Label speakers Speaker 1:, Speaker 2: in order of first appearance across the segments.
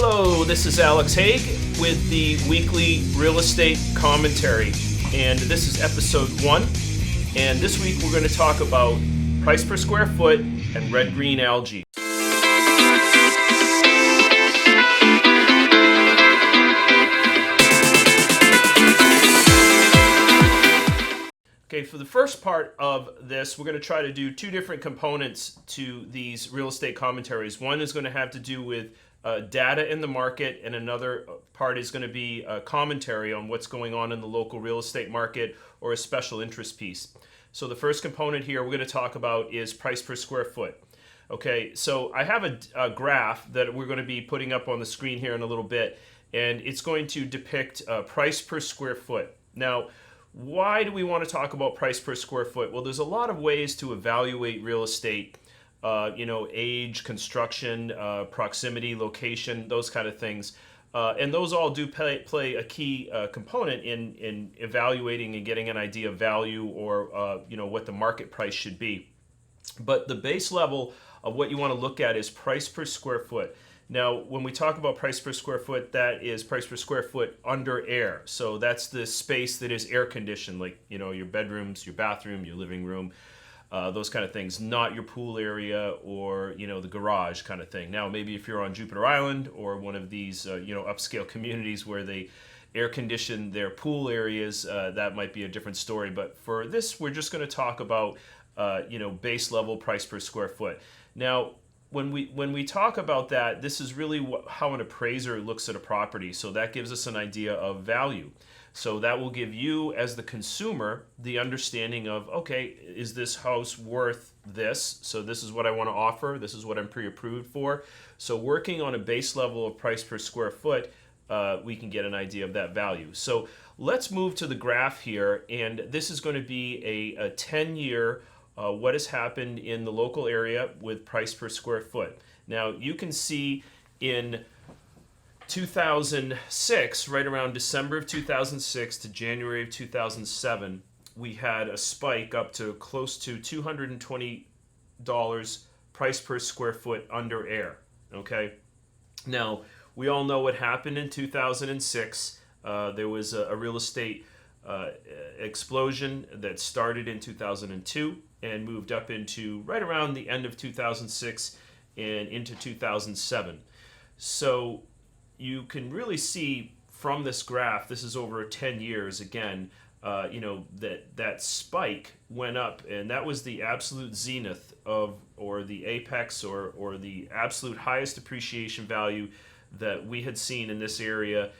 Speaker 1: Hello, this is Alex Haigh with the weekly real estate commentary, and this is episode 1. And this week we're going to talk about price per square foot and red-green algae. Okay, for the first part of this, we're going to try to do two different components to these real estate commentaries. One is going to have to do with data in the market, and another part is going to be a commentary on what's going on in the local real estate market or a special interest piece. So the first component here we're going to talk about is price per square foot. Okay, so I have a graph that we're going to be putting up on the screen here in a little bit, and it's going to depict price per square foot. Now, why do we want to talk about price per square foot? Well, there's a lot of ways to evaluate real estate. Age, construction, proximity, location, those kind of things. And those all do play a key component in evaluating and getting an idea of value or what the market price should be. But the base level of what you want to look at is price per square foot. Now, when we talk about price per square foot, that is price per square foot under air. So that's the space that is air conditioned, like your bedrooms, your bathroom, your living room. Those kind of things, not your pool area or the garage kind of thing. Now, maybe if you're on Jupiter Island or one of these upscale communities where they air condition their pool areas, that might be a different story. But for this, we're just going to talk about base level price per square foot. Now, when we talk about that, this is really how an appraiser looks at a property. So that gives us an idea of value. So that will give you, as the consumer, the understanding of, okay, is this house worth this? So this is what I want to offer. This is what I'm pre-approved for. So working on a base level of price per square foot, we can get an idea of that value. So let's move to the graph here. And this is going to be a 10-year, what has happened in the local area with price per square foot. Now, you can see in 2006, right around December of 2006 to January of 2007, we had a spike up to close to $220 price per square foot under air. Okay, now we all know what happened in 2006. There was a real estate explosion that started in 2002 and moved up into right around the end of 2006 and into 2007. So you can really see from this graph, this is over 10 years again, that spike went up, and that was the absolute zenith of, or the apex, or the absolute highest appreciation value that we had seen in this area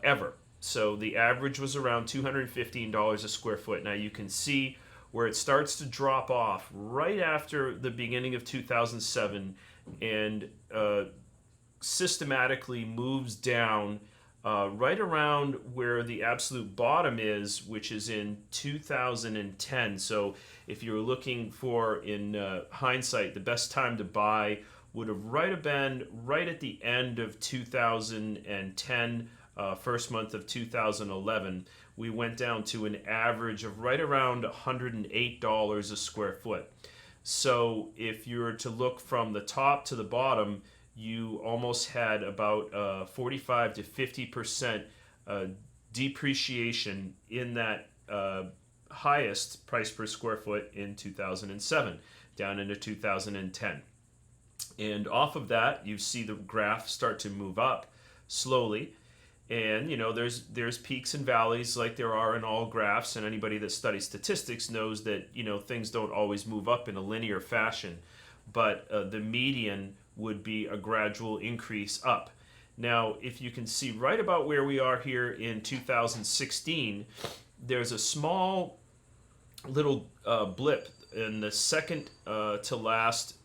Speaker 1: ever. So the average was around $215 a square foot. Now you can see where it starts to drop off right after the beginning of 2007 and systematically moves down right around where the absolute bottom is, which is in 2010. So if you're looking for, in hindsight, the best time to buy would have been right at the end of 2010, first month of 2011. We went down to an average of right around $108 a square foot. So if you were to look from the top to the bottom, you almost had about 45 to 50% depreciation in that highest price per square foot in 2007, down into 2010. And off of that, you see the graph start to move up slowly. And there's peaks and valleys like there are in all graphs, and anybody that studies statistics knows that things don't always move up in a linear fashion, but the median would be a gradual increase up. Now, if you can see right about where we are here in 2016, there's a small little blip in the second to last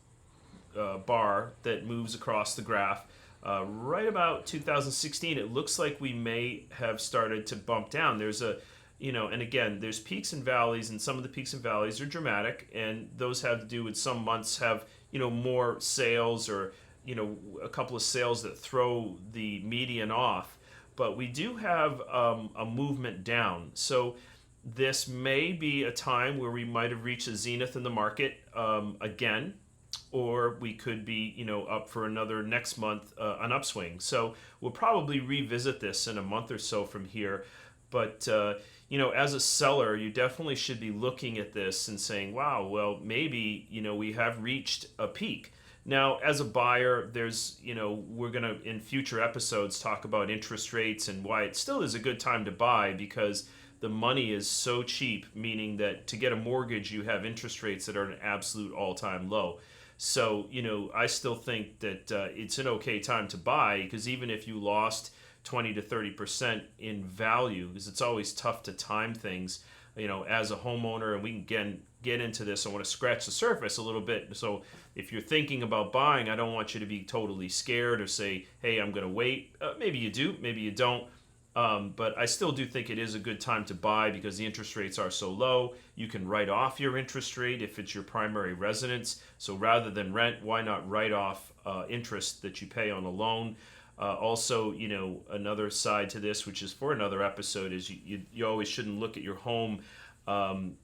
Speaker 1: bar that moves across the graph. Right about 2016, it looks like we may have started to bump down. There's and again, there's peaks and valleys, and some of the peaks and valleys are dramatic, and those have to do with some months have more sales, or a couple of sales that throw the median off. But we do have a movement down. So this may be a time where we might have reached a zenith in the market again. or we could be, up for another next month, an upswing. So we'll probably revisit this in a month or so from here. But as a seller, you definitely should be looking at this and saying, wow, well, maybe, we have reached a peak. Now, as a buyer, there's, we're going to, in future episodes, talk about interest rates and why it still is a good time to buy, because the money is so cheap, meaning that to get a mortgage, you have interest rates that are an absolute all-time low. So, I still think that it's an okay time to buy, because even if you lost 20 to 30% in value, because it's always tough to time things, as a homeowner, and we can get into this. I want to scratch the surface a little bit. So if you're thinking about buying, I don't want you to be totally scared or say, hey, I'm going to wait. Maybe you do, maybe you don't. But I still do think it is a good time to buy because the interest rates are so low. You can write off your interest rate if it's your primary residence. So rather than rent, why not write off interest that you pay on a loan? Also, another side to this, which is for another episode, is you always shouldn't look at your home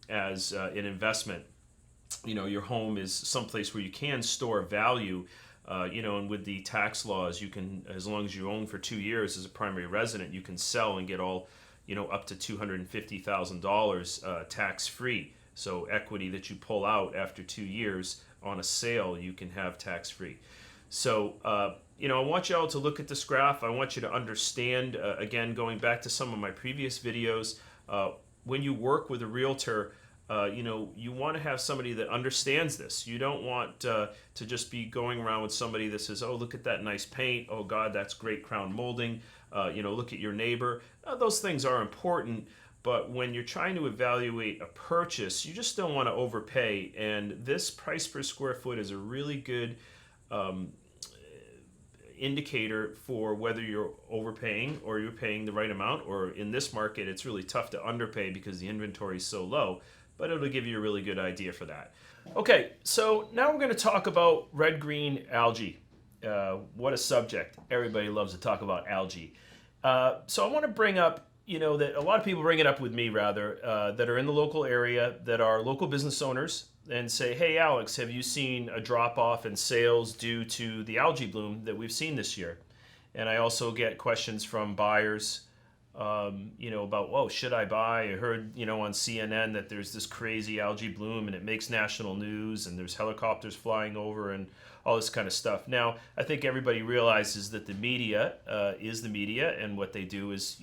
Speaker 1: as an investment. Your home is someplace where you can store value. And with the tax laws, you can, as long as you own for 2 years as a primary resident, you can sell and get all, up to $250,000 tax free. So equity that you pull out after 2 years on a sale, you can have tax free. So, I want you all to look at this graph. I want you to understand, again, going back to some of my previous videos, when you work with a realtor, you want to have somebody that understands this. You don't want to just be going around with somebody that says, oh, look at that nice paint. Oh, God, that's great crown molding. Look at your neighbor. Those things are important. But when you're trying to evaluate a purchase, you just don't want to overpay. And this price per square foot is a really good indicator for whether you're overpaying or you're paying the right amount. Or in this market, it's really tough to underpay because the inventory is so low. But it'll give you a really good idea for that. Okay, so now we're going to talk about red-green algae. What a subject. Everybody loves to talk about algae. So I want to bring up, that a lot of people bring it up with me, rather, that are in the local area, that are local business owners, and say, hey, Alex, have you seen a drop-off in sales due to the algae bloom that we've seen this year? And I also get questions from buyers, about, whoa, should I buy? I heard, on CNN that there's this crazy algae bloom and it makes national news and there's helicopters flying over and all this kind of stuff. Now, I think everybody realizes that the media is the media, and what they do is,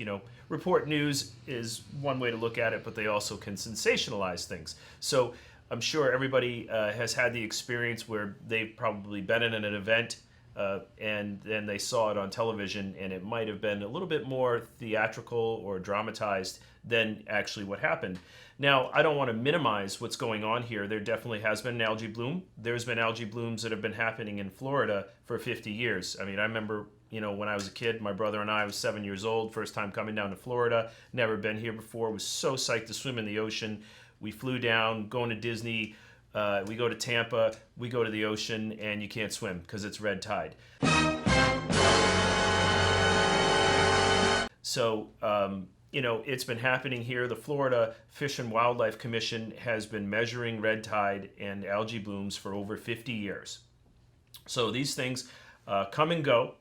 Speaker 1: report news is one way to look at it, but they also can sensationalize things. So I'm sure everybody has had the experience where they've probably been in an event and then they saw it on television, and it might have been a little bit more theatrical or dramatized than actually what happened. Now, I don't want to minimize what's going on here. There definitely has been an algae bloom. There's been algae blooms that have been happening in Florida for 50 years. I mean, I remember, when I was a kid, my brother and I was 7 years old, first time coming down to Florida, never been here before, was so psyched to swim in the ocean. We flew down, going to Disney. We go to Tampa, we go to the ocean, and you can't swim because it's red tide. So, it's been happening here. The Florida Fish and Wildlife Commission has been measuring red tide and algae blooms for over 50 years. So these things come and go.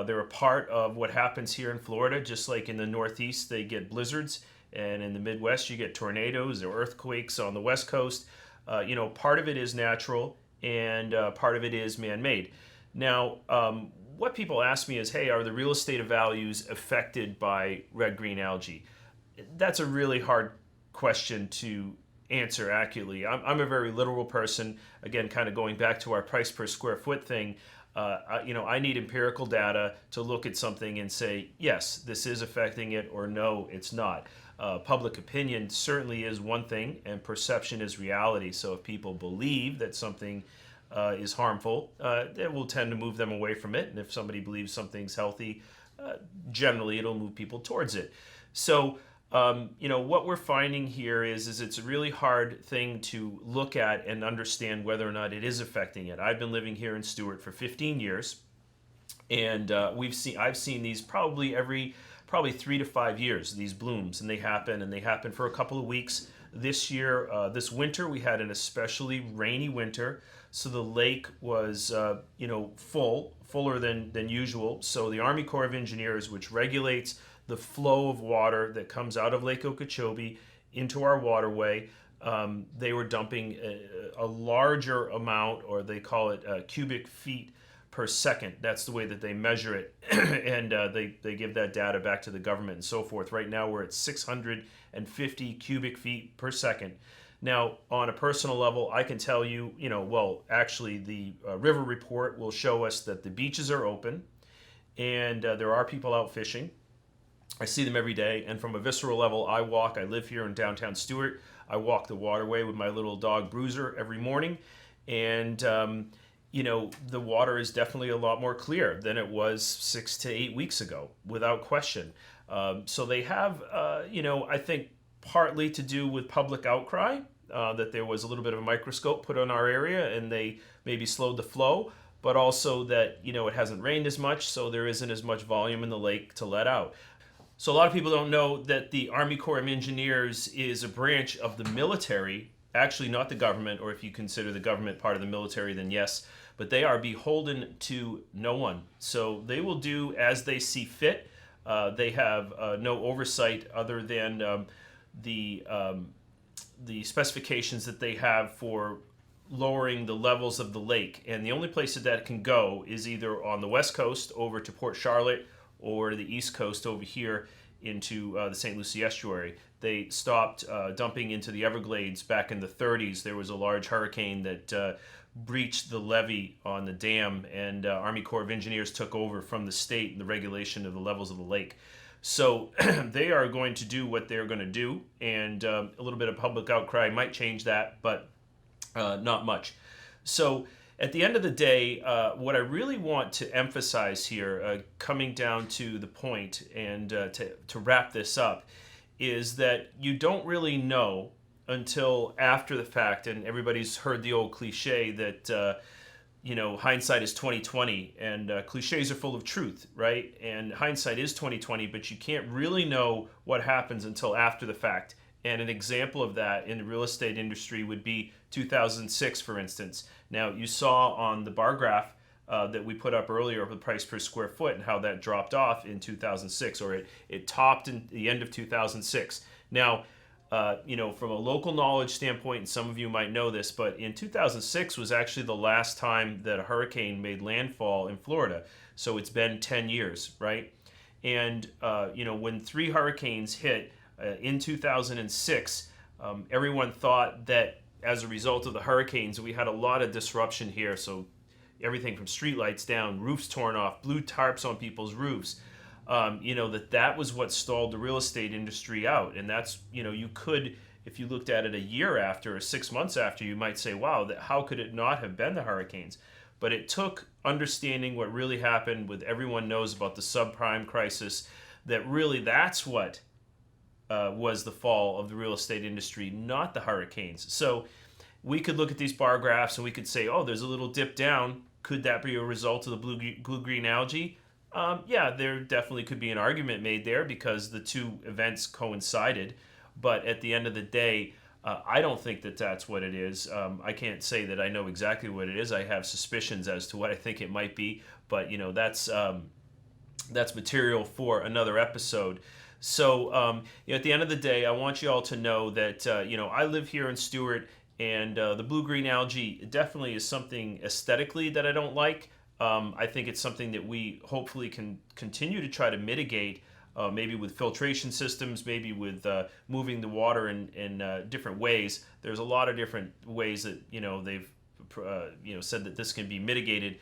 Speaker 1: They're a part of what happens here in Florida, just like in the Northeast, they get blizzards. And in the Midwest, you get tornadoes or earthquakes on the West Coast. Part of it is natural and part of it is man-made. Now, what people ask me is, hey, are the real estate values affected by red-green algae? That's a really hard question to answer accurately. I'm a very literal person. Again, kind of going back to our price per square foot thing, I need empirical data to look at something and say, yes, this is affecting it, or no, it's not. Public opinion certainly is one thing, and perception is reality. So if people believe that something is harmful, it will tend to move them away from it. And if somebody believes something's healthy, generally it'll move people towards it. So, what we're finding here is it's a really hard thing to look at and understand whether or not it is affecting it. I've been living here in Stuart for 15 years, and I've seen these probably 3 to 5 years, these blooms, and they happen for a couple of weeks. This year, this winter, we had an especially rainy winter, So the lake was, fuller than usual. So the Army Corps of Engineers, which regulates the flow of water that comes out of Lake Okeechobee into our waterway, they were dumping a larger amount, or they call it cubic feet per second. That's the way that they measure it, and they give that data back to the government and so forth. Right now we're at 650 cubic feet per second. Now, on a personal level, I can tell you, actually the river report will show us that the beaches are open, and there are people out fishing. I see them every day, and from a visceral level, I live here in downtown Stuart. I walk the waterway with my little dog Bruiser every morning, and the water is definitely a lot more clear than it was 6 to 8 weeks ago, without question. So they have, I think partly to do with public outcry, that there was a little bit of a microscope put on our area and they maybe slowed the flow, but also that, it hasn't rained as much, so there isn't as much volume in the lake to let out. So a lot of people don't know that the Army Corps of Engineers is a branch of the military, actually not the government, or if you consider the government part of the military, then yes, but they are beholden to no one. So they will do as they see fit. They have no oversight other than the specifications that they have for lowering the levels of the lake. And the only place that can go is either on the west coast over to Port Charlotte or the east coast over here into the St. Lucie estuary. They stopped dumping into the Everglades back in the 30s. There was a large hurricane that breached the levee on the dam, and Army Corps of Engineers took over from the state and the regulation of the levels of the lake. So they are going to do what they're going to do, and a little bit of public outcry might change that, but not much. So at the end of the day, what I really want to emphasize here, coming down to the point and to wrap this up, is that you don't really know until after the fact, and everybody's heard the old cliche that hindsight is 20/20, and cliches are full of truth, right? And hindsight is 20/20, but you can't really know what happens until after the fact. And an example of that in the real estate industry would be 2006, for instance. Now, you saw on the bar graph that we put up earlier of the price per square foot and how that dropped off in 2006, or it topped in the end of 2006. Now, from a local knowledge standpoint, and some of you might know this, but in 2006 was actually the last time that a hurricane made landfall in Florida. So it's been 10 years, right? And, when 3 hurricanes hit in 2006, everyone thought that as a result of the hurricanes, we had a lot of disruption here. So everything from streetlights down, roofs torn off, blue tarps on people's roofs. That was what stalled the real estate industry out. And that's, you could, if you looked at it a year after or 6 months after, you might say, wow, how could it not have been the hurricanes? But it took understanding what really happened with everyone knows about the subprime crisis, that really that's what was the fall of the real estate industry, not the hurricanes. So we could look at these bar graphs and we could say, oh, there's a little dip down. Could that be a result of the blue-green algae? Yeah, there definitely could be an argument made there because the two events coincided. But at the end of the day, I don't think that that's what it is. I can't say that I know exactly what it is. I have suspicions as to what I think it might be. But, that's material for another episode. So, at the end of the day, I want you all to know that, I live here in Stuart, and the blue-green algae definitely is something aesthetically that I don't like. I think it's something that we hopefully can continue to try to mitigate, maybe with filtration systems, maybe with moving the water in different ways. There's a lot of different ways that, they've said that this can be mitigated.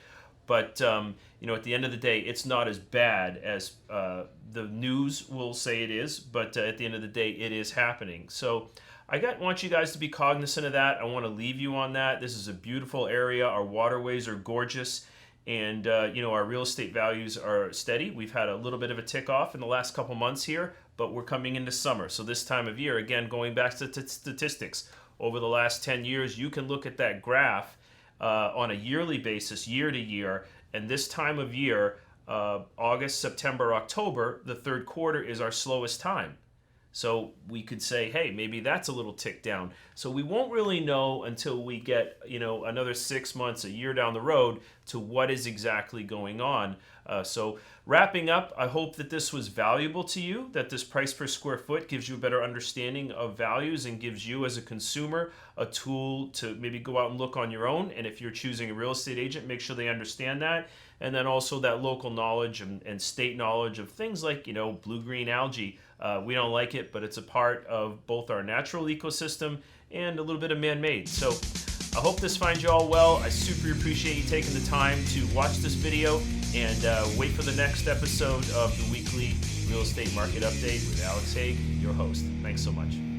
Speaker 1: But, at the end of the day, it's not as bad as the news will say it is. But at the end of the day, it is happening. So I want you guys to be cognizant of that. I want to leave you on that. This is a beautiful area. Our waterways are gorgeous. And, our real estate values are steady. We've had a little bit of a tick off in the last couple months here, but we're coming into summer. So this time of year, again, going back to statistics, over the last 10 years, you can look at that graph on a yearly basis, year to year. And this time of year, August, September, October, the third quarter is our slowest time. So we could say, hey, maybe that's a little tick down. So we won't really know until we get, another 6 months, a year down the road to what is exactly going on. So wrapping up, I hope that this was valuable to you, that this price per square foot gives you a better understanding of values and gives you as a consumer a tool to maybe go out and look on your own. And if you're choosing a real estate agent, make sure they understand that. And then also that local knowledge and state knowledge of things like, blue-green algae. We don't like it, but it's a part of both our natural ecosystem and a little bit of man-made. So I hope this finds you all well. I super appreciate you taking the time to watch this video, and wait for the next episode of the weekly real estate market update with Alex Haigh, your host. Thanks so much.